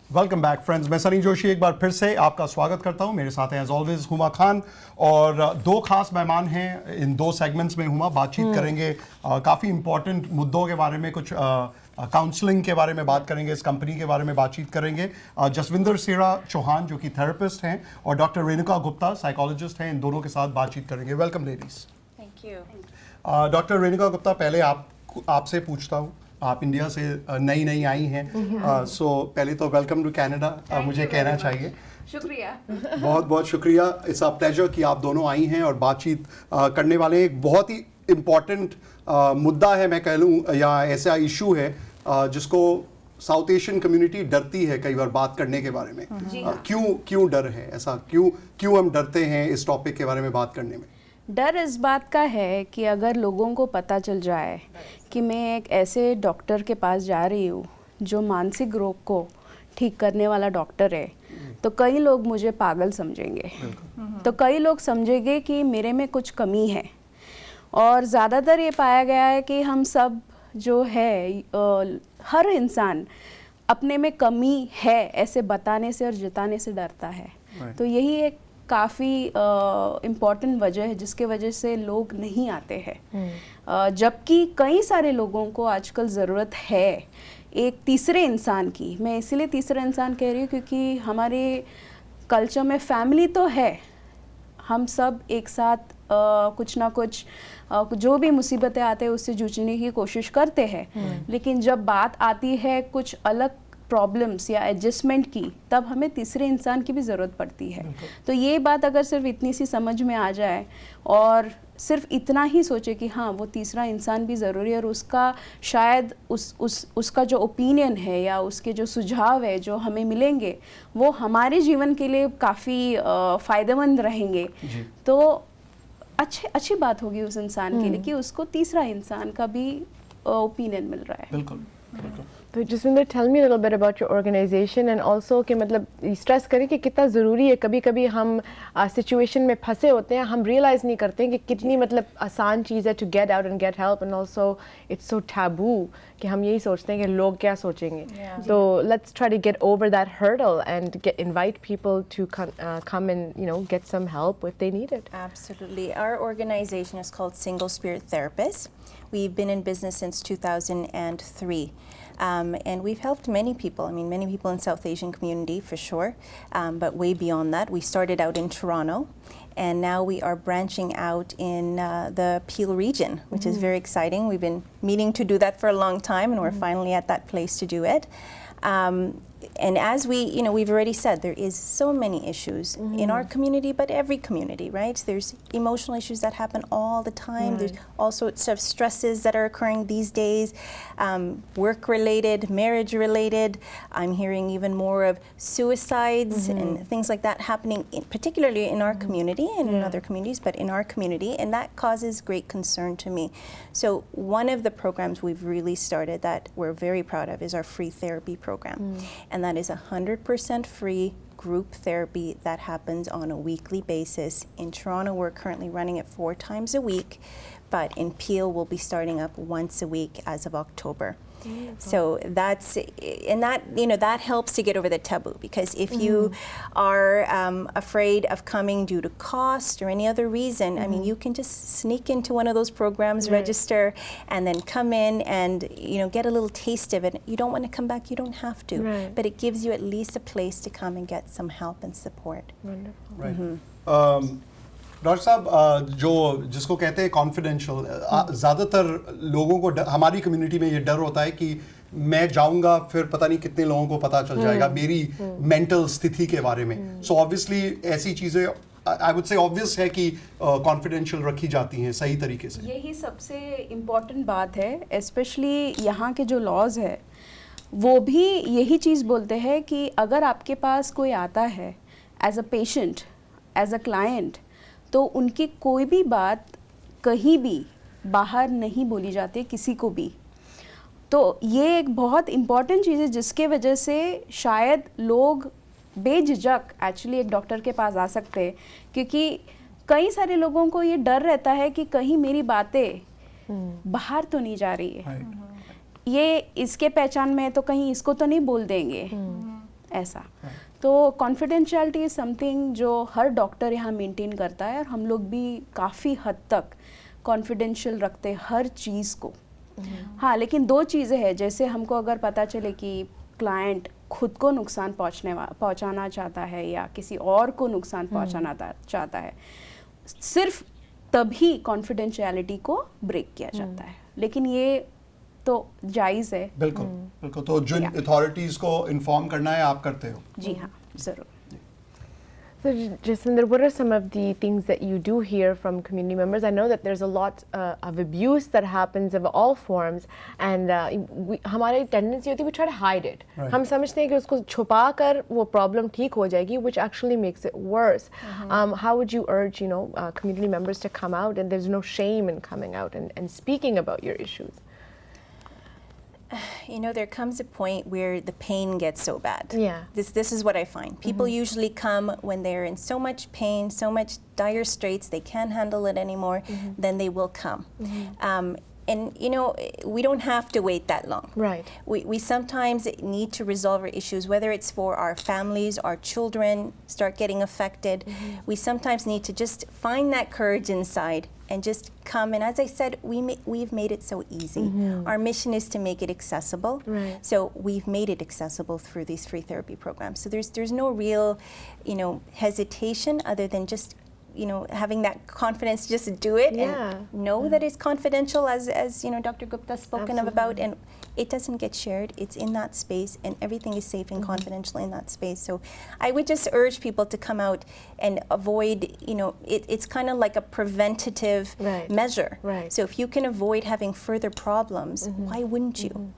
Welcome back friends, मैं सनी जोशी एक बार फिर से आपका स्वागत करता हूं। मेरे साथ हैं एज ऑलवेज हुमा खान और दो खास मेहमान हैं। इन दो सेगमेंट्स में हुमा बातचीत करेंगे काफ़ी इंपॉर्टेंट मुद्दों के बारे में, कुछ काउंसलिंग के बारे में बात करेंगे, इस कंपनी के बारे में बातचीत करेंगे। जसविंदर सिरा चौहान जो कि थेरेपिस्ट हैं और डॉक्टर रेणुका गुप्ता साइकोलॉजिस्ट हैं, इन दोनों के साथ बातचीत करेंगे। Welcome ladies. Thank you. Doctor Renuka Gupta, पहले आपसे पूछता हूँ, आप इंडिया से नई आई हैं, सो पहले तो वेलकम टू कनाडा मुझे कहना चाहिए। शुक्रिया। बहुत बहुत शुक्रिया। इट्स अ प्लेजर कि आप दोनों आई हैं और बातचीत करने वाले हैं। एक बहुत ही इम्पॉर्टेंट मुद्दा है, मैं कह लूँ, या ऐसा इशू है जिसको साउथ एशियन कम्युनिटी डरती है कई बार बात करने के बारे में। क्यों डर है ऐसा? क्यों हम डरते हैं इस टॉपिक के बारे में बात करने में? डर इस बात का है कि अगर लोगों को पता चल जाए कि मैं एक ऐसे डॉक्टर के पास जा रही हूँ जो मानसिक रोग को ठीक करने वाला डॉक्टर है, तो कई लोग मुझे पागल समझेंगे, तो कई लोग समझेंगे कि मेरे में कुछ कमी है। और ज़्यादातर ये पाया गया है कि हम सब जो है हर इंसान अपने में कमी है ऐसे बताने से और जताने से डरता है। तो यही एक काफ़ी इम्पॉर्टेंट वजह है जिसके वजह से लोग नहीं आते हैं। जबकि कई सारे लोगों को आजकल ज़रूरत है एक तीसरे इंसान की। मैं इसीलिए तीसरा इंसान कह रही हूँ क्योंकि हमारे कल्चर में फैमिली तो है, हम सब एक साथ कुछ ना कुछ जो भी मुसीबतें आते हैं उससे जूझने की कोशिश करते हैं, लेकिन जब बात आती है कुछ अलग प्रॉब्लम्स या एडजस्टमेंट की, तब हमें तीसरे इंसान की भी ज़रूरत पड़ती है। तो ये बात अगर सिर्फ इतनी सी समझ में आ जाए और सिर्फ इतना ही सोचे कि हाँ वो तीसरा इंसान भी ज़रूरी है और उसका शायद उसका जो ओपिनियन है या उसके जो सुझाव है जो हमें मिलेंगे वो हमारे जीवन के लिए काफ़ी फ़ायदेमंद रहेंगे, तो अच्छी बात होगी उस इंसान के लिए कि उसको तीसरा इंसान का भी ओपिनियन मिल रहा है। बिल्कुल। तो Jaswinder, tell me a little bit about your organisation and also कि मतलब स्ट्रेस करें कि कितना ज़रूरी है। कभी कभी हम सिचुएशन में फंसे होते हैं, हम रियलाइज़ नहीं करते हैं कि कितनी मतलब आसान चीज़ है to get out and get help, and also it's so taboo कि हम यही सोचते हैं कि लोग क्या सोचेंगे। तो let's try to get over that hurdle and invite people to come and get some help if they need it. Absolutely. Our organization is called SingleSpirit Therapists. We've been in business since 2003. And we've helped many people. I mean, many people in South Asian community for sure, but way beyond that. We started out in Toronto, and now we are branching out in the Peel region, which is very exciting. We've been meaning to do that for a long time, and we're finally at that place to do it. And as we've already said, there is so many issues in our community, but every community, right? There's emotional issues that happen all the time. There's all sorts of stresses that are occurring these days, work-related, marriage-related. I'm hearing even more of suicides and things like that happening, particularly in our community and in other communities, but in our community, and that causes great concern to me. So one of the programs we've really started that we're very proud of is our free therapy program. And that is 100% free group therapy that happens on a weekly basis. In Toronto, we're currently running it 4 times a week, but in Peel, we'll be starting up once a week as of October. So that helps to get over the taboo, because if you are afraid of coming due to cost or any other reason, I mean, you can just sneak into one of those programs, register, and then come in and get a little taste of it. You don't want to come back, you don't have to, but it gives you at least a place to come and get some help and support. Wonderful. Right. Doctor साहब, जिसको कहते हैं confidential, ज़्यादातर लोगों को हमारी community में ये डर होता है कि मैं जाऊंगा फिर पता नहीं कितने लोगों को पता चल जाएगा मेरी मेंटल स्थिति के बारे में। सो ऑब्वियसली ऐसी चीज़ें आई वुड से ऑब्वियस है कि कॉन्फिडेंशियल रखी जाती हैं सही तरीके से। यही सबसे इम्पॉर्टेंट बात है। स्पेशली यहाँ के जो लॉज है वो भी यही चीज़ बोलते हैं कि अगर आपके पास कोई आता है as a patient, as a client, तो उनकी कोई भी बात कहीं भी बाहर नहीं बोली जाती किसी को भी। तो ये एक बहुत इम्पॉर्टेंट चीज़ है जिसके वजह से शायद लोग बेझिझक एक्चुअली एक डॉक्टर के पास आ सकते हैं, क्योंकि कई सारे लोगों को ये डर रहता है कि कहीं मेरी बातें बाहर तो नहीं जा रही है, ये इसके पहचान में है तो कहीं इसको तो नहीं बोल देंगे। ऐसा। तो कॉन्फिडेंशियलिटी इज़ समथिंग जो हर डॉक्टर यहाँ मेंटेन करता है, और हम लोग भी काफ़ी हद तक कॉन्फिडेंशियल रखते हैं हर चीज़ को। हाँ, लेकिन दो चीज़ें हैं, जैसे हमको अगर पता चले कि क्लाइंट खुद को नुकसान पहुंचाना चाहता है या किसी और को नुकसान पहुंचाना चाहता है, सिर्फ तभी कॉन्फिडेंशियलिटी को ब्रेक किया जाता है। लेकिन ये तो जायज़ है। बिल्कुल बिल्कुल। तो जिन अथॉरिटीज़ को इन्फॉर्म करना है आप करते हो? जी हाँ, ज़रूर। So, Jaswinder, what are some of the things that you do hear from community members? I know that there's a lot of abuse that happens of all forms, and हमारी tendency होती है we try to hide it. Right. हम समझते हैं कि उसको छुपा कर वो problem ठीक हो जाएगी, which actually makes it worse. How would you urge, community members to come out, and there's no shame in coming out and speaking about your issues? There comes a point where the pain gets so bad. Yeah. This is what I find. People usually come when they're in so much pain, so much dire straits, they can't handle it anymore, then they will come. And we don't have to wait that long. Right. We sometimes need to resolve our issues, whether it's for our families, our children start getting affected. We sometimes need to just find that courage inside and just come. And as I said, we've made it so easy. Our mission is to make it accessible. Right. So we've made it accessible through these free therapy programs. So there's no real, hesitation other than just having that confidence to just do it and know that it's confidential, as Dr. Gupta has spoken about, and it doesn't get shared. It's in that space, and everything is safe and confidential in that space. So I would just urge people to come out and avoid, it's kind of like a preventative measure. Right. So if you can avoid having further problems, why wouldn't you?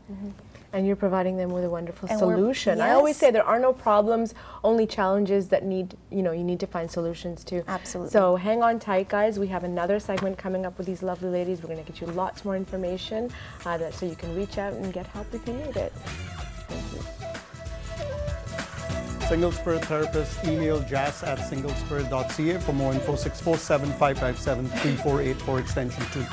And you're providing them with a wonderful And solution. I always say there are no problems, only challenges that you need to find solutions to. Absolutely. So hang on tight, guys. We have another segment coming up with these lovely ladies. We're going to get you lots more information so you can reach out and get help if you need it. Thank you. SingleSpirit Therapist, email jazz@singlespirit.ca. For more info, 647-557-3484 extension 2.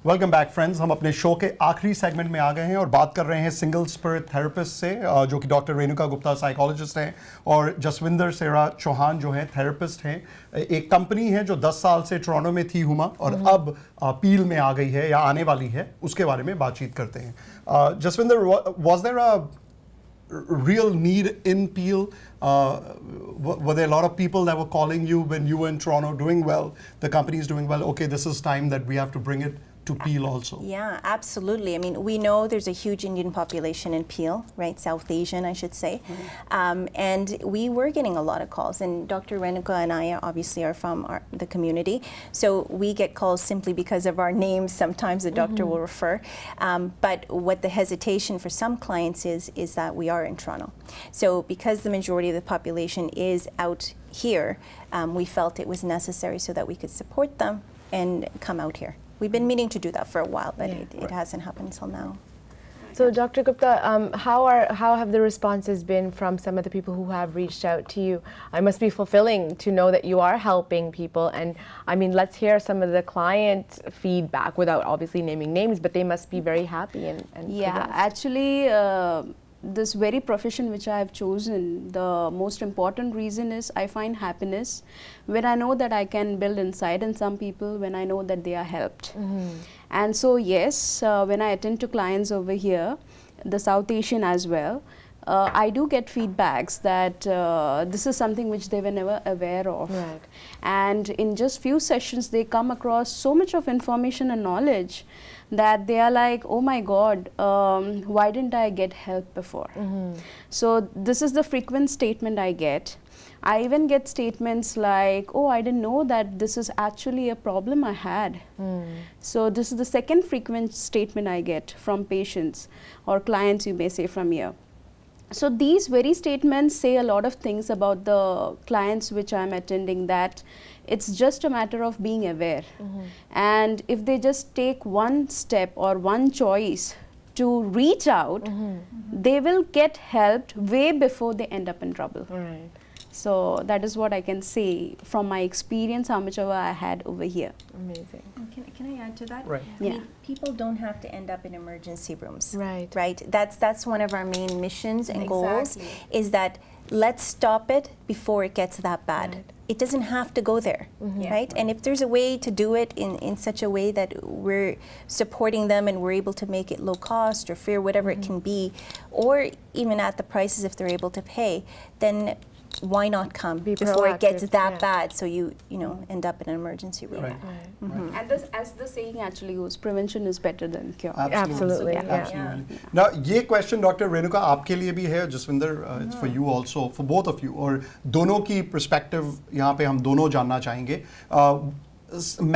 Welcome back friends. हम अपने show के आखिरी segment में आ गए हैं और बात कर रहे हैं सिंगल स्पिरिट थेरेपिस्ट से, जो कि डॉक्टर रेणुका गुप्ता साइकोलॉजिस्ट हैं, और जसविंदर सेरा चौहान जो हैं थेरेपिस्ट हैं। एक कंपनी है जो 10 साल से टोरंटो में थी हुमा, और अब पील में आ गई है या आने वाली है, उसके बारे में बातचीत करते हैं। Jaswinder, was there a real need in Peel? Were there a lot of people that were calling you when you were in Toronto doing well, the company is doing well, okay, this is time that we have to bring it to Peel also? Yeah, absolutely. I mean, we know there's a huge Indian population in Peel, right? South Asian, I should say. And we were getting a lot of calls. And Dr. Renuka and I obviously are from the community. So we get calls simply because of our names. Sometimes the doctor will refer. But what the hesitation for some clients is that we are in Toronto. So because the majority of the population is out here, we felt it was necessary so that we could support them and come out here. We've been meaning to do that for a while, but it hasn't happened until now. So, Dr. Gupta, how have the responses been from some of the people who have reached out to you? It must be fulfilling to know that you are helping people. And I mean, let's hear some of the client feedback without obviously naming names, but they must be very happy and progressed. Actually, this very profession which I have chosen, the most important reason is I find happiness when I know that I can build inside in some people, when I know that they are helped. And so yes, when I attend to clients over here, the South Asian as well, I do get feedbacks that this is something which they were never aware of. Right. And in just few sessions, they come across so much of information and knowledge that they are like, oh my God, why didn't I get help before? So this is the frequent statement I get. I even get statements like, oh, I didn't know that this is actually a problem I had. So this is the second frequent statement I get from patients or clients, you may say, from here. So these very statements say a lot of things about the clients which I'm attending, that it's just a matter of being aware. And if they just take one step or one choice to reach out, they will get helped way before they end up in trouble. Right. So that is what I can say from my experience, how much ever I had over here. Amazing. Can I add to that? Right. I Yeah. mean, people don't have to end up in emergency rooms. Right. Right. That's one of our main missions and goals, Exactly. is that let's stop it before it gets that bad. Right. It doesn't have to go there, right? And if there's a way to do it in such a way that we're supporting them and we're able to make it low cost or free or whatever it can be, or even at the prices if they're able to pay, then why not come Be before it gets proactive, that yeah. bad, so you know end up in an emergency room. Right. And this, as the saying actually goes, prevention is better than cure. Absolutely, yeah. Absolutely. Now, ये question doctor Renuka आपके लिए भी है, Jaswinder, it's for you also, for both of you, और दोनों की perspective यहाँ पे हम दोनों जानना चाहेंगे.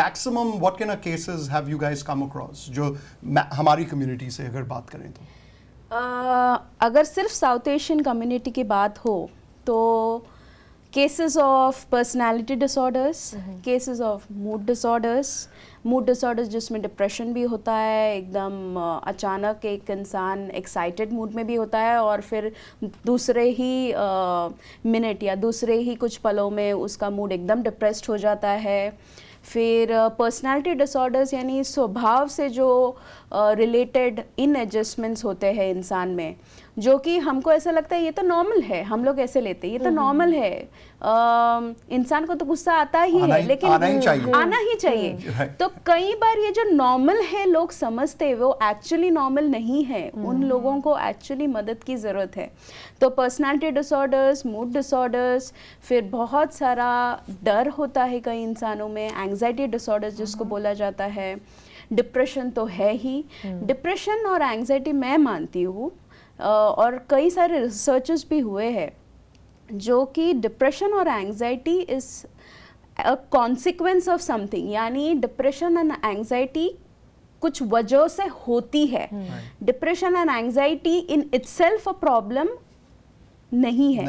Maximum what kind of cases have you guys come across जो हमारी community से अगर बात करें तो? अगर सिर्फ साउथ एशियन कम्युनिटी की बात हो तो cases of personality disorders, cases of mood disorders जिसमें डिप्रेशन भी होता है, एकदम अचानक एक इंसान एक्साइटेड मूड में भी होता है और फिर दूसरे ही मिनट या दूसरे ही कुछ पलों में उसका मूड एकदम डिप्रेस्ड हो जाता है. फिर पर्सनालिटी डिसऑर्डर्स यानी स्वभाव से जो रिलेटेड इन एडजस्टमेंट्स होते हैं इंसान में, जो कि हमको ऐसा लगता है ये तो नॉर्मल है, हम लोग ऐसे लेते हैं ये तो नॉर्मल है, इंसान को तो गुस्सा आता ही है लेकिन आना ही चाहिए. तो कई बार ये जो नॉर्मल है लोग समझते हैं वो एक्चुअली नॉर्मल नहीं है, उन लोगों को एक्चुअली मदद की ज़रूरत है. तो पर्सनालिटी डिसऑर्डर्स, मूड डिसऑर्डर्स, फिर बहुत सारा डर होता है कई इंसानों में, एंग्जाइटी डिसऑर्डर्स जिसको बोला जाता है, डिप्रेशन तो है ही. डिप्रेशन और एंग्जाइटी मैं मानती हूँ और कई सारे रिसर्चेस भी हुए हैं जो कि डिप्रेशन और anxiety is a consequence of something, यानी डिप्रेशन एंड एंग्जाइटी कुछ वजह से होती है. Depression and anxiety in itself a problem नहीं है.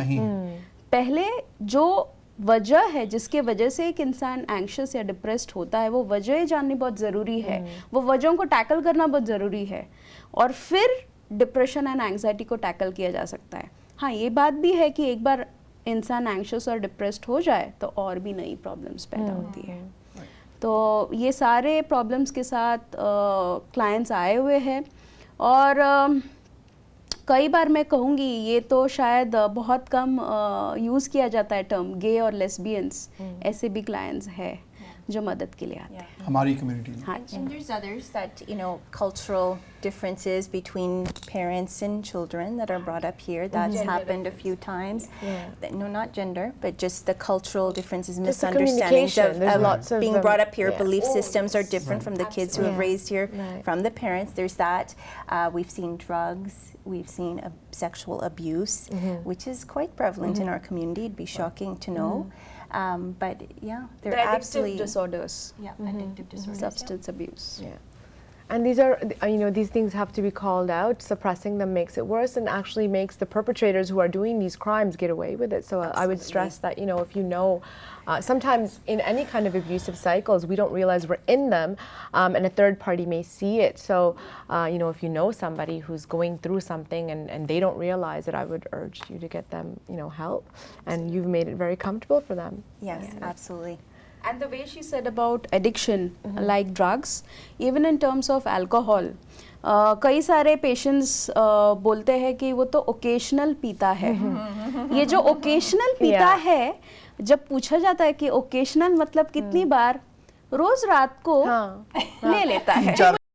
पहले जो वजह है जिसके वजह से एक इंसान एंग्शियस या डिप्रेस्ड होता है, वो वजह जाननी बहुत ज़रूरी है, वो वजहों को टैकल करना बहुत ज़रूरी है और फिर डिप्रेशन एंड एंग्जाइटी को टैकल किया जा सकता है. हाँ, ये बात भी है कि एक बार इंसान एंग्शियस और डिप्रेस्ड हो जाए तो और भी नई प्रॉब्लम्स पैदा होती है. तो ये सारे प्रॉब्लम्स के साथ क्लाइंट्स आए हुए हैं और कई बार मैं कहूँगी ये तो शायद बहुत कम यूज़ किया जाता है टर्म, गे और लेस्बियंस, ऐसे भी क्लाइंट्स हैं जो मदद के लिए आते हैं हमारी कम्युनिटी में. हाँ And there's others that, you know, cultural differences between parents and children that are brought up here. That's happened a few times. No, not gender, but just the cultural differences, Just the misunderstandings communication. There's of lots of being them. brought up here. Yeah. Belief systems are different from the kids who have Yeah. raised here Right. from the parents. There's that. We've seen drugs. We've seen sexual abuse, which is quite prevalent in our community. It'd be shocking to know. But yeah, The they're addictive absolutely disorders, addictive disorders. substance abuse. Yeah. And these are, you know, these things have to be called out. Suppressing them makes it worse and actually makes the perpetrators who are doing these crimes get away with it. So I would stress that, you know, if you know, sometimes in any kind of abusive cycles, we don't realize we're in them, and a third party may see it. So, you know, if you know somebody who's going through something and they don't realize it, I would urge you to get them, you know, help. And you've made it very comfortable for them. Yes, absolutely. And the way she said about addiction, like drugs, even in terms of alcohol, कई सारे patients बोलते हैं कि वो तो occasional पीता है. ये जो ओकेशनल पीता है, जब पूछा जाता है कि ओकेशनल मतलब कितनी बार, रोज रात को ले लेता है.